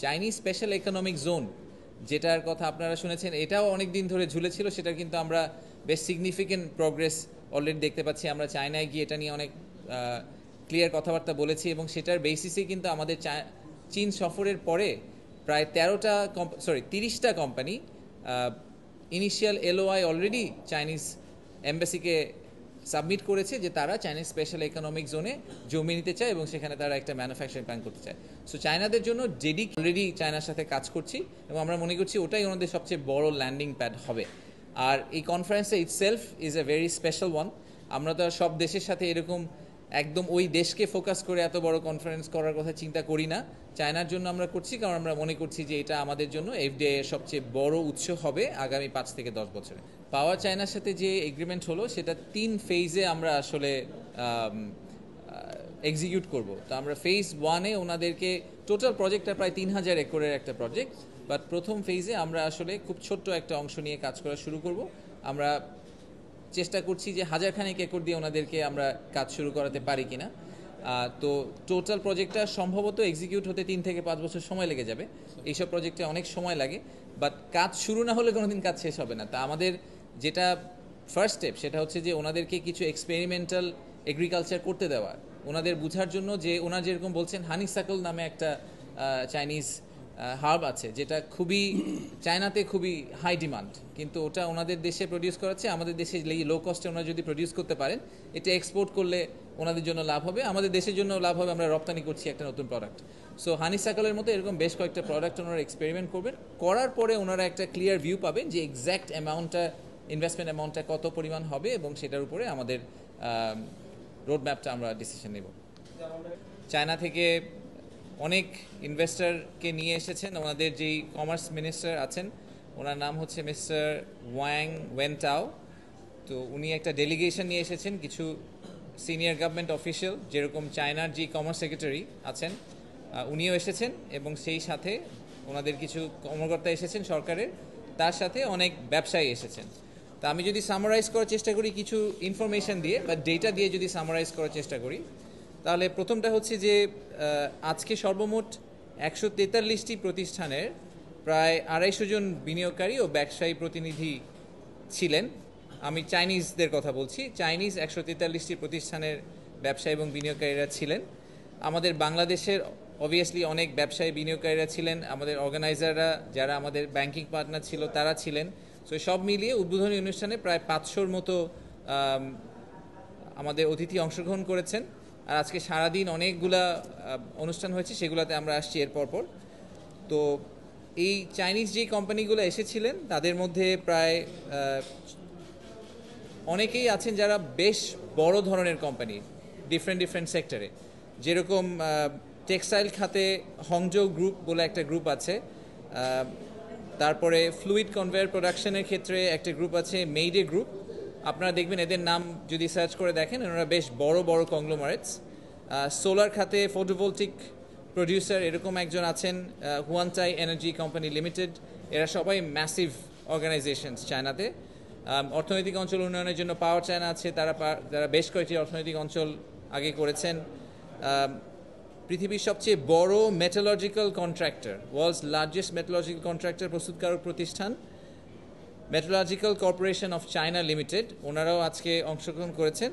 Chinese special economic zone যেটার কথা আপনারা শুনেছেন, এটাও অনেক দিন ধরে ঝুলেছিল। সেটা কিন্তু আমরা বেশ সিগনিফিকেন্ট প্রোগ্রেস অলরেডি দেখতে পাচ্ছি। আমরা চায়নায় গিয়ে এটা নিয়ে অনেক ক্লিয়ার কথাবার্তা বলেছি এবং সেটার বেসিসে কিন্তু আমাদের চীন সফরের পরে প্রায় 30টা company initial LOI already Chinese এম্বাসিকে সাবমিট করেছে যে তারা চাইনিজ স্পেশাল ইকোনমিক জোনে জমি নিতে চায় এবং সেখানে তারা একটা ম্যানুফ্যাকচারিং প্ল্যান করতে চায়। সো চায়নাদের জন্য জেডি অলরেডি চায়নার সাথে কাজ করছি এবং আমরা মনে করছি ওটাই ওনাদের সবচেয়ে বড় ল্যান্ডিং প্যাড হবে। আর এই কনফারেন্সটা itself is a very special one. আমরা তো সব দেশের সাথে এরকম একদম ওই দেশকে ফোকাস করে এত বড় কনফারেন্স করার কথা চিন্তা করি না। চায়নার জন্য আমরা করছি কারণ আমরা মনে করছি যে এটা আমাদের জন্য এফডিআই এর সবচেয়ে বড় উৎস হবে আগামী 5 থেকে 10 বছরে। পাওয়ার চায়নার সাথে যে এগ্রিমেন্ট হলো সেটা 3 ফেজে আমরা আসলে এক্সিকিউট করব। তো আমরা ফেজ 1-এ ওনাদেরকে টোটাল প্রজেক্টটা প্রায় 3000 একরের একটা প্রজেক্ট, বাট প্রথম ফেজে আমরা আসলে খুব ছোট্ট একটা অংশ নিয়ে কাজ করা শুরু করব। আমরা চেষ্টা করছি যে 1000 একর দিয়ে ওনাদেরকে আমরা কাজ শুরু করাতে পারি কিনা। তো টোটাল প্রজেক্টটা সম্ভবত এক্সিকিউট হতে 3 থেকে 5 বছর সময় লেগে যাবে। এইসব প্রজেক্টে অনেক সময় লাগে, বাট কাজ শুরু না হলে কোনোদিন কাজ শেষ হবে না। তা আমাদের যেটা ফার্স্ট স্টেপ সেটা হচ্ছে যে ওনাদেরকে কিছু এক্সপেরিমেন্টাল এগ্রিকালচার করতে দেওয়া, ওনাদের বোঝার জন্য যে ওনারা যেরকম বলছেন হানিসাকল নামে একটা চাইনিজ হার্ব আছে যেটা খুবই চায়নাতে খুবই হাই ডিমান্ড, কিন্তু ওটা ওনাদের দেশে প্রডিউস করাচ্ছে। আমাদের দেশে লো কস্টে ওনারা যদি প্রডিউস করতে পারেন এটা এক্সপোর্ট করলে ওনাদের জন্য লাভ হবে, আমাদের দেশের জন্য লাভ হবে। আমরা রপ্তানি করছি একটা নতুন প্রোডাক্ট। সো হানিসাকলের মতো এরকম বেশ কয়েকটা প্রোডাক্ট ওনারা এক্সপেরিমেন্ট করবেন, করার পরে ওনারা একটা ক্লিয়ার ভিউ পাবেন যে এক্স্যাক্ট অ্যামাউন্টটা ইনভেস্টমেন্ট অ্যামাউন্টটা কত পরিমাণ হবে এবং সেটার উপরে আমাদের রোড ম্যাপটা আমরা ডিসিশন নেব। চায়না থেকে অনেক ইনভেস্টরকে নিয়ে এসেছেন। ওনাদের যেই কমার্স মিনিস্টার আছেন ওনার নাম হচ্ছে মিস্টার ওয়াং ওয়েনটাও। তো উনি একটা ডেলিগেশন নিয়ে এসেছেন, কিছু সিনিয়র গভর্নমেন্ট অফিসিয়াল যেরকম চায়নার যে কমার্স সেক্রেটারি আছেন উনিও এসেছেন এবং সেই সাথে ওনাদের কিছু কর্মকর্তা এসেছেন সরকারের, তার সাথে অনেক ব্যবসায়ী এসেছেন। তা আমি যদি সামারাইজ করার চেষ্টা করি কিছু ইনফরমেশন দিয়ে বা ডেটা দিয়ে যদি সামারাইজ করার চেষ্টা করি, তাহলে প্রথমটা হচ্ছে যে আজকে সর্বমোট 143টি প্রতিষ্ঠানের প্রায় 250 জন বিনিয়োগকারী ও ব্যবসায়ী প্রতিনিধি ছিলেন। আমি চাইনিজদের কথা বলছি। চাইনিজ 143টি প্রতিষ্ঠানের ব্যবসায়ী এবং বিনিয়োগকারীরা ছিলেন। আমাদের বাংলাদেশের অবভিয়াসলি অনেক ব্যবসায়ী বিনিয়োগকারীরা ছিলেন, আমাদের অর্গানাইজাররা যারা আমাদের ব্যাংকিং পার্টনার ছিল তারা ছিলেন। সো সব মিলিয়ে উদ্বোধনী অনুষ্ঠানে প্রায় 500-র মতো আমাদের অতিথি অংশগ্রহণ করেছেন। আর আজকে সারাদিন অনেকগুলা অনুষ্ঠান হয়েছে, সেগুলোতে আমরা আসছি এর পর। তো এই চাইনিজ যেই কোম্পানিগুলো এসেছিলেন তাদের মধ্যে প্রায় অনেকেই আছেন যারা বেশ বড় ধরনের কোম্পানি ডিফারেন্ট সেক্টরে, যেরকম টেক্সটাইল খাতে হংজো গ্রুপ বলে একটা গ্রুপ আছে, তারপরে ফ্লুইড কনভেয়ার প্রোডাকশনের ক্ষেত্রে একটা গ্রুপ আছে মেইডে গ্রুপ। আপনারা দেখবেন এদের নাম যদি সার্চ করে দেখেন ওনারা বেশ বড় কংগ্লোমারেটস। সোলার খাতে ফটোভোল্টিক প্রডিউসার এরকম একজন আছেন, হুয়ানচাই এনার্জি কোম্পানি লিমিটেড। এরা সবাই ম্যাসিভ অর্গানাইজেশনস চায়নাতে। অর্থনৈতিক অঞ্চল উন্নয়নের জন্য পাওয়ার চায়না আছে, তারা বেশ কয়েকটি অর্থনৈতিক অঞ্চল আগে করেছেন। পৃথিবীর সবচেয়ে বড় metallurgical contractor, world's largest metallurgical contractor প্রস্তুতকারক প্রতিষ্ঠান metallurgical corporation of China limited, ওনারাও আজকে অংশগ্রহণ করেছেন।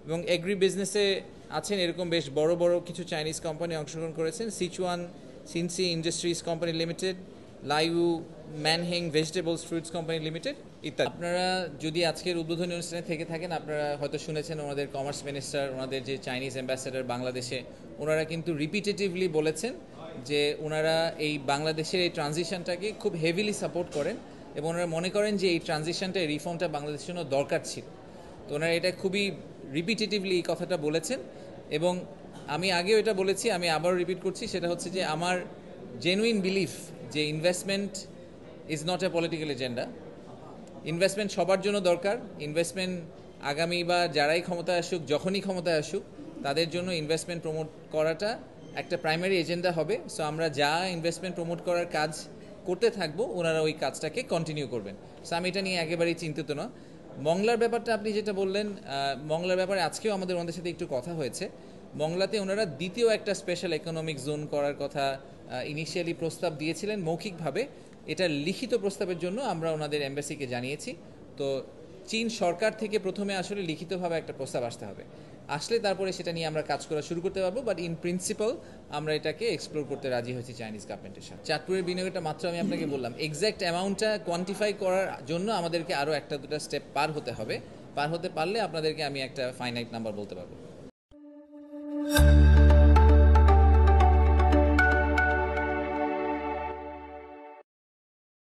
এবং এগ্রি বিজনেসে আছেন এরকম বেশ বড় কিছু চাইনিজ কোম্পানি অংশগ্রহণ করেছেন, সিচুয়ান সিনসি ইন্ডাস্ট্রিজ কোম্পানি লিমিটেড, লাইউ ম্যানহিং ভেজিটেবলস ফ্রুটস কোম্পানি লিমিটেড ইত্যাদি। আপনারা যদি আজকের উদ্বোধনী অনুষ্ঠানে থেকে থাকেন আপনারা হয়তো শুনেছেন ওনাদের কমার্স মিনিস্টার, ওনাদের যে চাইনিজ অ্যাম্বাসেডার বাংলাদেশে, ওনারা কিন্তু রিপিটেটিভলি বলেছেন যে ওনারা এই বাংলাদেশের এই ট্রানজিশনটাকে খুব হেভিলি সাপোর্ট করেন এবং ওনারা মনে করেন যে এই ট্রানজিশনটা এই রিফর্মটা বাংলাদেশের জন্য দরকার ছিল। তো ওনারা এটা খুবই রিপিটেটিভলি এই কথাটা বলেছেন এবং আমি আগেও এটা বলেছি, আমি আবারও রিপিট করছি, সেটা হচ্ছে যে আমার জেনুইন বিলিফ যে investment is not a political agenda. Investment সবার জন্য দরকার। ইনভেস্টমেন্ট আগামী বা যারাই ক্ষমতায় আসুক, যখনই ক্ষমতায় আসুক, তাদের জন্য ইনভেস্টমেন্ট প্রমোট করাটা একটা প্রাইমারি এজেন্ডা হবে। সো আমরা যা ইনভেস্টমেন্ট প্রমোট করার কাজ করতে থাকবো ওনারা ওই কাজটাকে কন্টিনিউ করবেন। সো আমি এটা নিয়ে একেবারেই চিন্তিত না। মংলার ব্যাপারটা আপনি যেটা বললেন, মংলার ব্যাপারে আজকেও আমাদের ওনাদের সাথে একটু কথা হয়েছে। মংলাতে ওনারা দ্বিতীয় একটা স্পেশাল ইকোনমিক জোন করার কথা ইনিশিয়ালি প্রস্তাব দিয়েছিলেন মৌখিকভাবে। এটার লিখিত প্রস্তাবের জন্য আমরা ওনাদের এম্বাসিকে জানিয়েছি। তো চীন সরকার থেকে প্রথমে আসলে লিখিতভাবে একটা প্রস্তাব আসতে হবে, আসলে তারপরে সেটা নিয়ে আমরা কাজ করা শুরু করতে পারবো। বাট ইন প্রিন্সিপাল আমরা এটাকে এক্সপ্লোর করতে রাজি হয়েছি চাইনিজ গভর্নমেন্টের সাথে। চাঁদপুরের বিনিয়োগটা মাত্র আমি আপনাকে বললাম, এক্স্যাক্ট অ্যামাউন্টটা কোয়ান্টিফাই করার জন্য আমাদেরকে আরও একটা দুটা স্টেপ পার হতে হবে। পার হতে পারলে আপনাদেরকে আমি একটা ফাইনাইট নাম্বার বলতে পারবো।